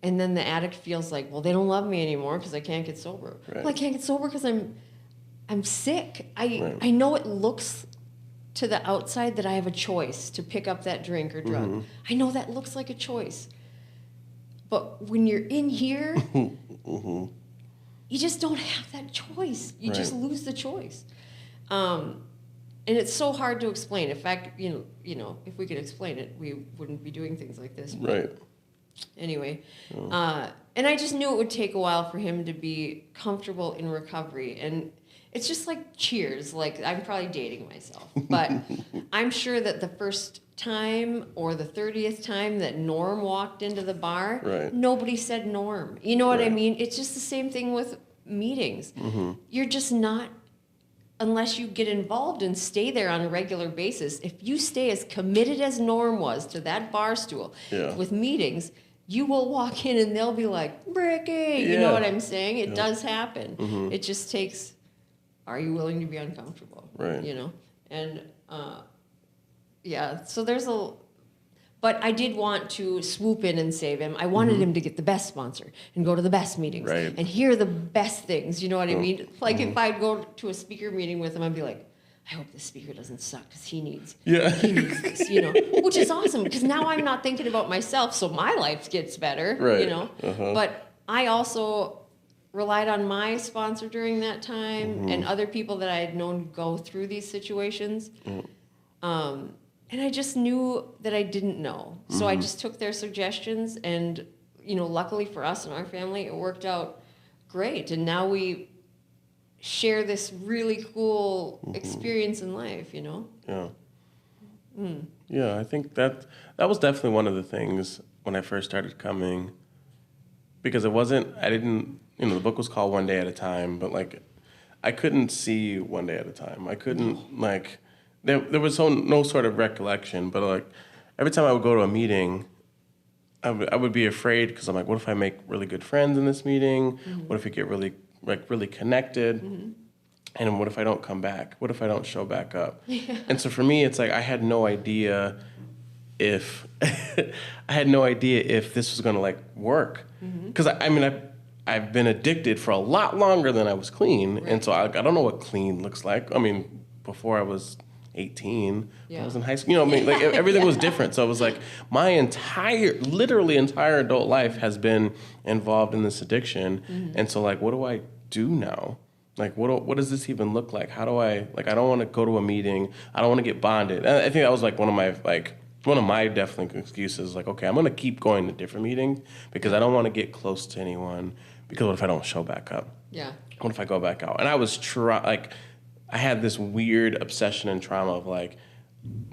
And then the addict feels like, well, they don't love me anymore because I can't get sober. Right. Well, I can't get sober because I'm sick. I know it looks to the outside that I have a choice to pick up that drink or drug. I know that looks like a choice. But when you're in here, you just don't have that choice. You just lose the choice. And it's so hard to explain. In fact, if we could explain it, we wouldn't be doing things like this. Right. Anyway, and I just knew it would take a while for him to be comfortable in recovery. And it's just like Cheers. Like, I'm probably dating myself. But I'm sure that the first time or the 30th time that Norm walked into the bar, nobody said Norm. You know what I mean? It's just the same thing with meetings. You're just not, unless you get involved and stay there on a regular basis, if you stay as committed as Norm was to that bar stool with meetings, you will walk in and they'll be like, Ricky, you know what I'm saying? It does happen. It just takes, are you willing to be uncomfortable? Right. And so but I did want to swoop in and save him. I wanted him to get the best sponsor and go to the best meetings and hear the best things. You know what I mean? Like if I'd go to a speaker meeting with him, I'd be like, I hope this speaker doesn't suck because he needs this, which is awesome because now I'm not thinking about myself, so my life gets better, But I also relied on my sponsor during that time and other people that I had known go through these situations. And I just knew that I didn't know. So I just took their suggestions and, luckily for us and our family, it worked out great. And now we share this really cool experience in life, Yeah. Yeah, I think that was definitely one of the things when I first started coming, because the book was called One Day at a Time, but like I couldn't see one day at a time. I couldn't there was no sort of recollection, but like every time I would go to a meeting, I would be afraid because I'm like, what if I make really good friends in this meeting? What if we get really connected? And what if I don't come back? What if I don't show back up? And so for me, it's like I had no idea if this was going to work, because I've been addicted for a lot longer than I was clclean, and so I don't know what clean looks like. I mean, before I was 18, I was in high school. Everything was different. So it was like my literally entire adult life has been involved in this addiction, and so what do I do now? What does this even look like? How do I I don't want to go to a meeting. I don't want to get bonded. And I think that was one of my definitely excuses. Okay, I'm going to keep going to different meetings because I don't want to get close to anyone. Because what if I don't show back up? Yeah. What if I go back out? And I was I had this weird obsession and trauma of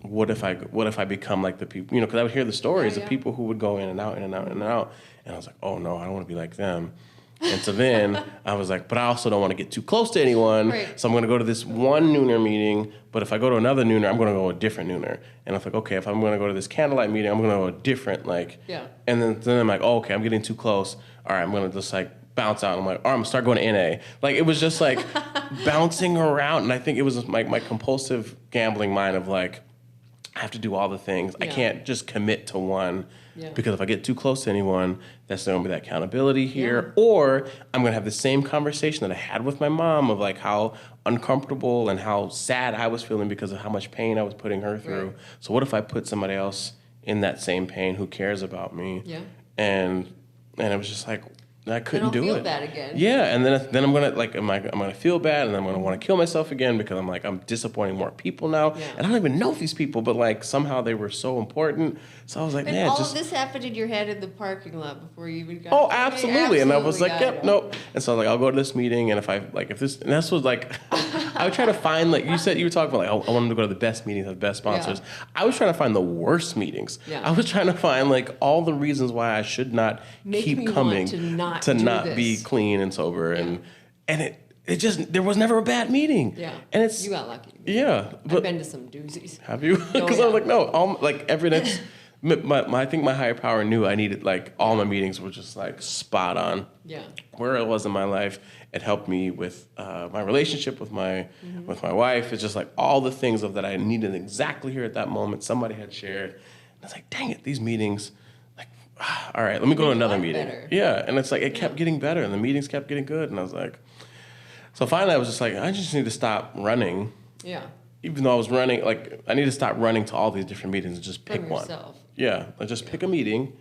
what if I become like the people, because I would hear the stories of people who would go in and out, in and out, in and out, and I was like, oh no, I don't want to be like them. And so then I was like, but I also don't want to get too close to anyone, so I'm going to go to this one nooner meeting, but if I go to another nooner, I'm going to go to a different nooner. And I was like, okay, if I'm going to go to this candlelight meeting, I'm going to go to a different, and then I'm like, oh, okay, I'm getting too close. All right, I'm going to just bounce out. I'm like, all right, I'm going to start going to NA. It was just bouncing around. And I think it was my compulsive gambling mind of I have to do all the things. I can't just commit to one. Yeah. Because if I get too close to anyone, that's going to be that accountability here. Yeah. Or I'm going to have the same conversation that I had with my mom of how uncomfortable and how sad I was feeling because of how much pain I was putting her through. Right. So what if I put somebody else in that same pain who cares about me? Yeah. And it was just I couldn't do it. Feel bad again. Yeah, and then I'm gonna I'm gonna feel bad, and then I'm gonna want to kill myself again because I'm disappointing more people now, and I don't even know these people, but somehow they were so important. So I was like, man, all of this happened in your head in the parking lot before you even got. Oh, absolutely. And I was like, yep, nope. And so I'll go to this meeting, and if this, and that's was I would try to find, like you said, you were talking about, like, oh, I wanted to go to the best meetings, have best sponsors. I was trying to find the worst meetings. I was trying to find, like, all the reasons why I should not keep coming to not be clean and sober. And it just, there was never a bad meeting. And it's, you got lucky. But I've been to some doozies. have you? Because I was like, no, like every next, I think my higher power knew I needed, like, all my meetings were just like spot on. Where I was in my life, it helped me with my relationship with my wife. It's just like all the things that I needed exactly here at that moment. Somebody had shared. And I was like, dang it, these meetings, like, all right, let me go to another meeting. And it's like it kept getting better, and the meetings kept getting good, and I was like, so finally I was just like, I just need to stop running. Even though I was running, like, I need to stop running to all these different meetings and just pick one. I just pick a meeting.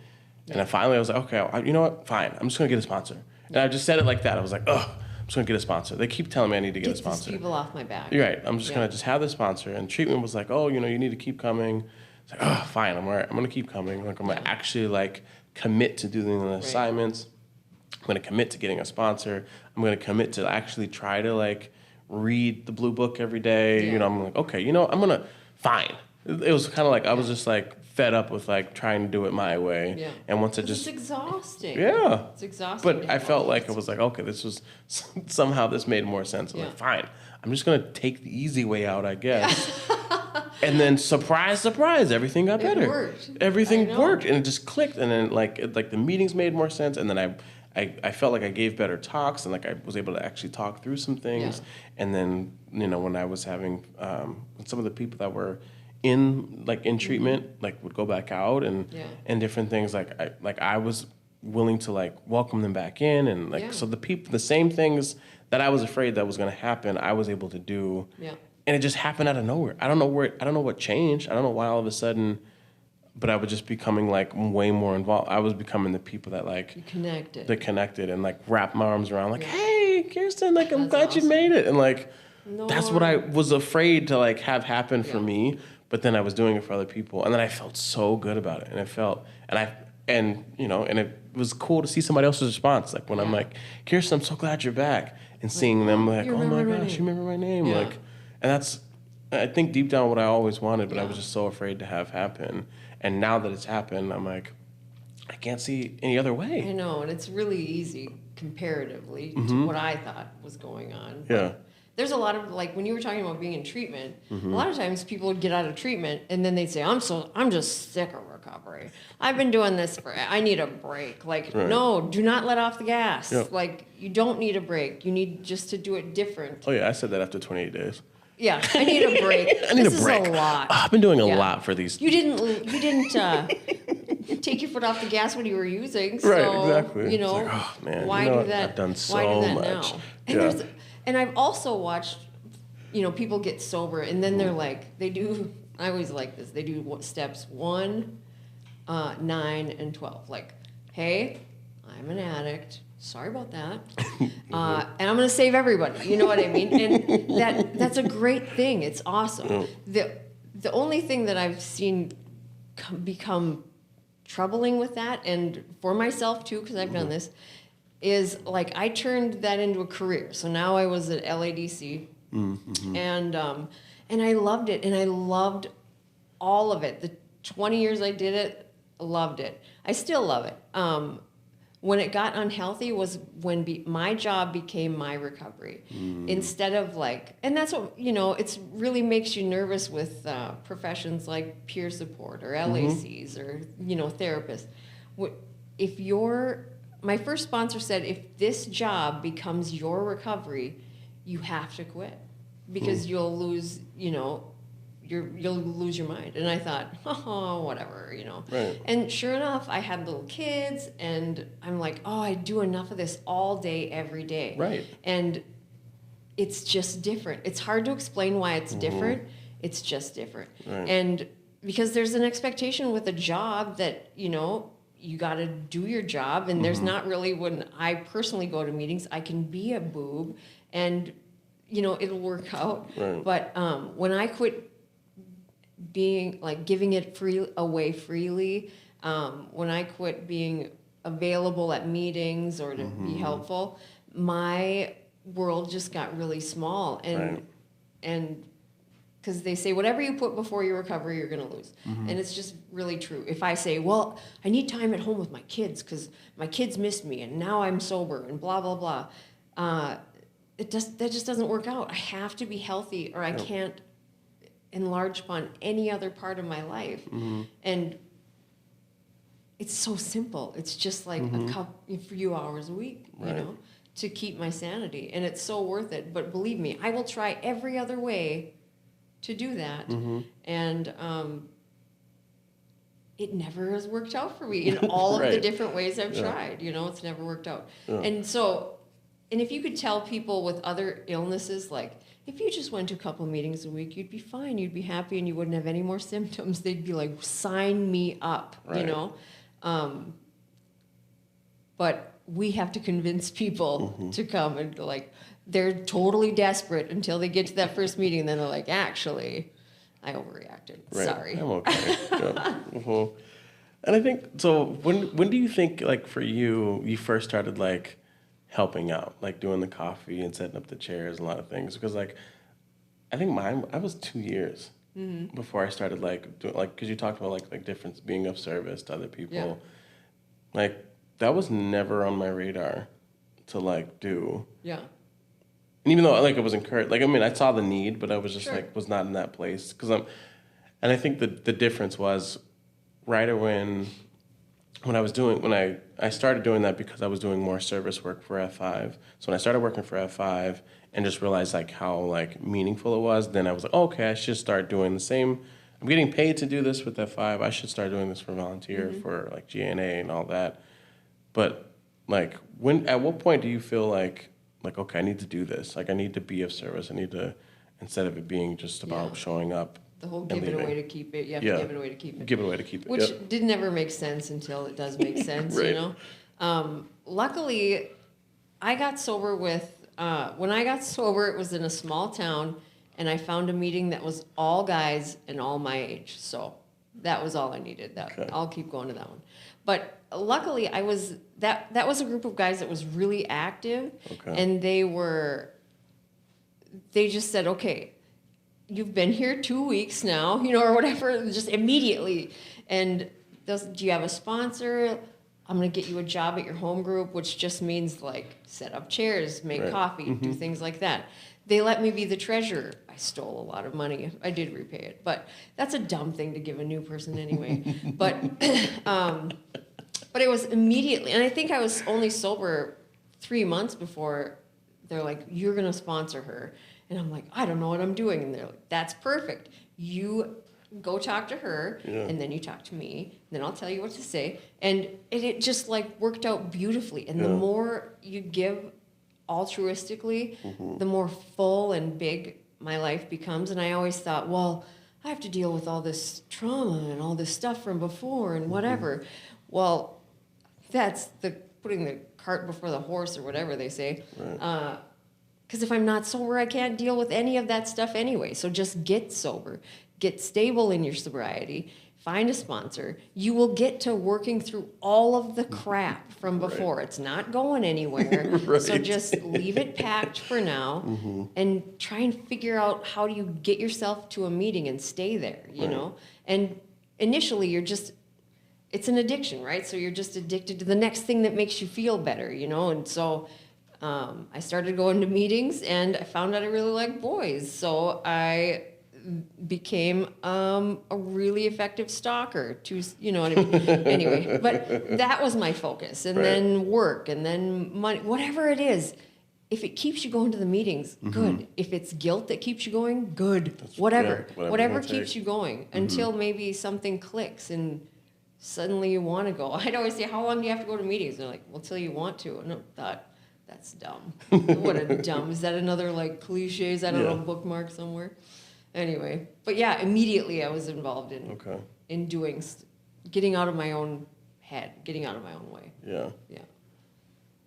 And then finally I was like, okay, you know what? Fine. I'm just going to get a sponsor. And I just said it like that. I was like, oh, I'm just going to get a sponsor. They keep telling me I need to get a sponsor. Get people off my back. You're right. I'm just going to just have the sponsor. And treatment was like, oh, you need to keep coming. It's like, oh, fine. I'm all right. I'm going to keep coming. Like, I'm going to actually, like, commit to doing the assignments. I'm going to commit to getting a sponsor. I'm going to commit to actually try to, like, read the blue book every day. I'm like, okay, I'm going to, fine. It was kind of like, I was just like fed up with like trying to do it my way. And once I just. It's exhausting. It's exhausting. But I felt like it was like, okay, this was, somehow this made more sense. I'm like, fine. I'm just going to take the easy way out, I guess. And then surprise, surprise, everything got better. It worked. Everything worked, and it just clicked. And then like the meetings made more sense. And then I felt like I gave better talks, and like I was able to actually talk through some things. And then when I was having some of the people that were in treatment, like would go back out and different things, like I was willing to like welcome them back in, and like so the same things that I was afraid that was going to happen, I was able to do. And it just happened out of nowhere. I don't know what changed. I don't know why all of a sudden. But I was just becoming like way more involved. I was becoming the people that like connected and like wrapped my arms around, like, hey, Kirsten, like I'm glad you made it, and like that's what I was afraid to like have happen for me. But then I was doing it for other people, and then I felt so good about it, and and it was cool to see somebody else's response. Like when I'm like, Kirsten, I'm so glad you're back, and seeing them like, oh my gosh, you remember my name, like, and that's I think deep down what I always wanted, but I was just so afraid to have happen. And now that it's happened, I'm like, I can't see any other way. I know, and it's really easy comparatively to what I thought was going on. But there's a lot of, like, when you were talking about being in treatment, a lot of times people would get out of treatment and then they'd say, I'm just sick of recovery. I've been doing this I need a break. Like, no, do not let off the gas. Like, you don't need a break. You need just to do it different. Oh, yeah, I said that after 28 days. I need a break. I need this a break. Is a lot. I've been doing a lot for these. You didn't take your foot off the gas when you were using. So, exactly. It's like, oh, man, why do that? I've done so why do that much. Now? And I've also watched, people get sober and then they're like, I always like this. They do steps 1, 9, and 12. Like, hey, I'm an addict. Sorry about that. And I'm going to save everybody. You know what I mean? And that's a great thing. It's awesome. The only thing that I've seen become troubling with that, and for myself too, because I've done this, is like I turned that into a career. So now I was at LADC, and I loved it, and I loved all of it. The 20 years I did it, loved it. I still love it. When it got unhealthy was when my job became my recovery. Instead of like, and that's what, it's really makes you nervous with professions like peer support or LACs or, therapists. My first sponsor said, if this job becomes your recovery, you have to quit because you'll lose, you'll lose your mind. And I thought, oh, whatever, Right. And sure enough, I had little kids, and I'm like, oh, I do enough of this all day, every day. Right. And it's just different. It's hard to explain why it's different. It's just different. Right. And because there's an expectation with a job that, you got to do your job, and there's not really, when I personally go to meetings, I can be a boob, and, it'll work out. Right. But when I quit being like giving it away freely, when I quit being available at meetings or to be helpful, my world just got really small, and And because they say whatever you put before your recovery, you're going to lose. And it's just really true. If I say, well, I need time at home with my kids because my kids missed me and now I'm sober and blah, blah, blah. That just doesn't work out. I have to be healthy or I can't enlarge upon any other part of my life. And it's so simple. It's just like a few hours a week, you know, to keep my sanity. And it's so worth it. But believe me, I will try every other way to do that. And it never has worked out for me in all of the different ways I've tried. You know, it's never worked out. And so, and if you could tell people with other illnesses, like, if you just went to a couple of meetings a week, you'd be fine, you'd be happy, and you wouldn't have any more symptoms. They'd be like, sign me up, you know? But we have to convince people to come, and like, they're totally desperate until they get to that first meeting, and then they're like, actually, I overreacted. Sorry. I'm okay. And I think, so when do you think, like, for you first started, like, helping out, like doing the coffee and setting up the chairs, a lot of things? Because, like, I think I was 2 years before I started, like, doing, like, because you talked about, like difference, being of service to other people. Like, that was never on my radar to, like, do. And even though, like, it was encouraged, like, I mean, I saw the need, but I was just, like, was not in that place. And I think the difference was right when I started doing that because I was doing more service work for F5. So when I started working for F5 and just realized, like, how, like, meaningful it was, then I was like, oh, okay, I should start doing the same. I'm getting paid to do this with F5. I should start doing this for volunteer, for, like, GNA and all that. But, like, at what point do you feel like, okay, I need to do this. Like, I need to be of service. I need to, instead of it being just about showing up. The whole give it away to keep it. You have to give it away to keep it. Give it away to keep it. Which didn't ever make sense until it does make sense, you know? Luckily, I got sober when I got sober, it was in a small town, and I found a meeting that was all guys and all my age. So that was all I needed. I'll keep going to that one. But luckily, that was a group of guys that was really active, and they just said, okay, you've been here 2 weeks now, you know, or whatever, just immediately. And do you have a sponsor? I'm going to get you a job at your home group, which just means, like, set up chairs, make coffee, do things like that. They let me be the treasurer. I stole a lot of money. I did repay it, but that's a dumb thing to give a new person anyway. But it was immediately, and I think I was only sober 3 months before they're like, you're going to sponsor her. And I'm like, I don't know what I'm doing. And they're like, that's perfect. You go talk to her, and then you talk to me, and then I'll tell you what to say. And it just, like, worked out beautifully. And the more you give altruistically, the more full and big my life becomes. And I always thought, well, I have to deal with all this trauma and all this stuff from before and whatever. Well, that's putting the cart before the horse, or whatever they say. Because if I'm not sober, I can't deal with any of that stuff anyway. So just get sober, get stable in your sobriety, find a sponsor. You will get to working through all of the crap from before. It's not going anywhere. So just leave it packed for now, and try and figure out how do you get yourself to a meeting and stay there, you know? And initially it's an addiction, right? So you're just addicted to the next thing that makes you feel better, you know? And so I started going to meetings, and I found out I really like boys. So I became a really effective stalker, you know what I mean? Anyway, but that was my focus. And then work, and then money, whatever it is. If it keeps you going to the meetings, good. If it's guilt that keeps you going, good. Whatever keeps you going until maybe something clicks and suddenly you want to go. I'd always say, how long do you have to go to meetings? And they're like, well, till you want to. And I thought, that's dumb. What a dumb. Is that another, like, cliche? Is that a little bookmark somewhere? Anyway, but yeah, immediately I was involved in doing, getting out of my own head, getting out of my own way.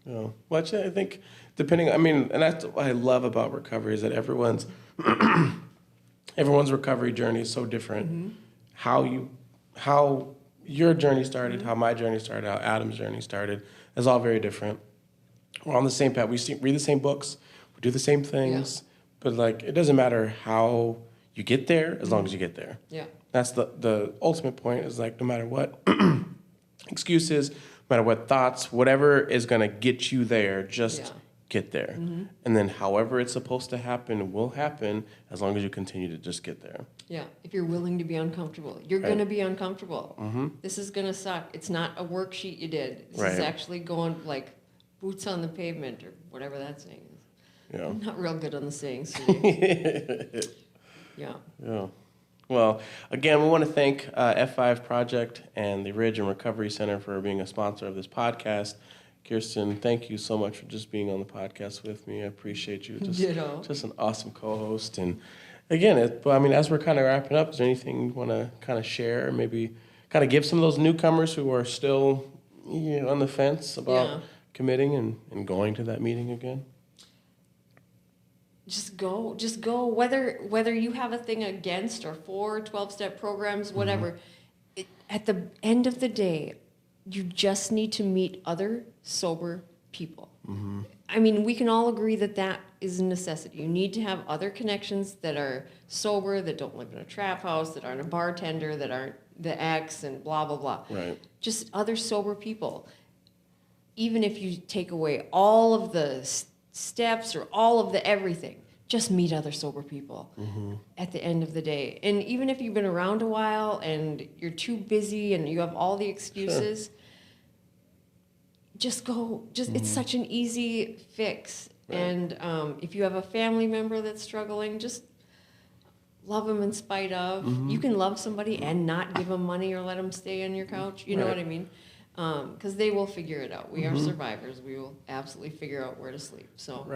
Well, actually, I think and that's what I love about recovery is that everyone's recovery journey is so different. How your journey started, how my journey started, how Adam's journey started is all very different. We're on the same path. We read the same books. We do the same things. but like it doesn't matter how you get there as long as you get there. Yeah. That's the ultimate point is like no matter what excuses, no matter what thoughts, whatever is going to get you there, just get there. And then however it's supposed to happen will happen as long as you continue to just get there. Yeah. If you're willing to be uncomfortable, you're going to be uncomfortable. This is going to suck. It's not a worksheet you did. This is actually going like boots on the pavement or whatever that saying is. Yeah. I'm not real good on the sayings today. Yeah. Yeah. Well, again, we want to thank F5 Project and the Ridge and Recovery Center for being a sponsor of this podcast. Kirsten, thank you so much for just being on the podcast with me. I appreciate you. Just an awesome co-host. And again, as we're kind of wrapping up, is there anything you want to kind of share? Maybe kind of give some of those newcomers who are still on the fence about committing and going to that meeting again? Just go. Whether you have a thing against or for 12-step programs, whatever. At the end of the day, you just need to meet other sober people. I mean, we can all agree that is a necessity. You need to have other connections that are sober, that don't live in a trap house, that aren't a bartender, that aren't the ex, and blah, blah, blah. Right. Just other sober people. Even if you take away all of the steps or all of the everything, just meet other sober people at the end of the day. And even if you've been around a while and you're too busy and you have all the excuses, just go. It's such an easy fix. Right. And if you have a family member that's struggling, just love them in spite of. You can love somebody and not give them money or let them stay on your couch. You know what I mean? Because they will figure it out. We are survivors. We will absolutely figure out where to sleep. So,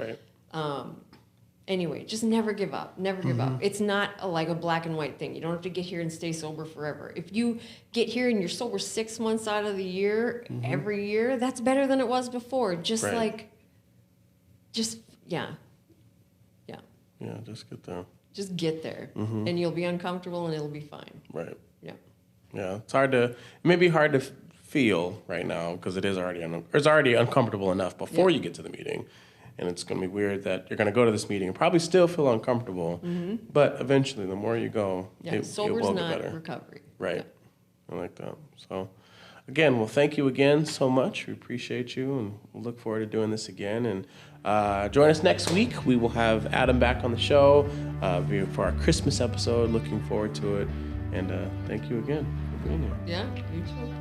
anyway, just never give up. Never give up. It's not like a black and white thing. You don't have to get here and stay sober forever. If you get here and you're sober 6 months out of the year, every year, that's better than it was before. Just yeah, just get there. Just get there, and you'll be uncomfortable, and it'll be fine. Right. Yeah. Yeah. It may be hard to feel right now because it is already uncomfortable enough before you get to the meeting. And it's going to be weird that you're going to go to this meeting and probably still feel uncomfortable. But eventually, the more you go, it will get better. Recovery. Right. Yeah. I like that. So, again, well, thank you again so much. We appreciate you, and we'll look forward to doing this again. And join us next week. We will have Adam back on the show for our Christmas episode. Looking forward to it. And thank you again for being here. Yeah, you too. Yeah.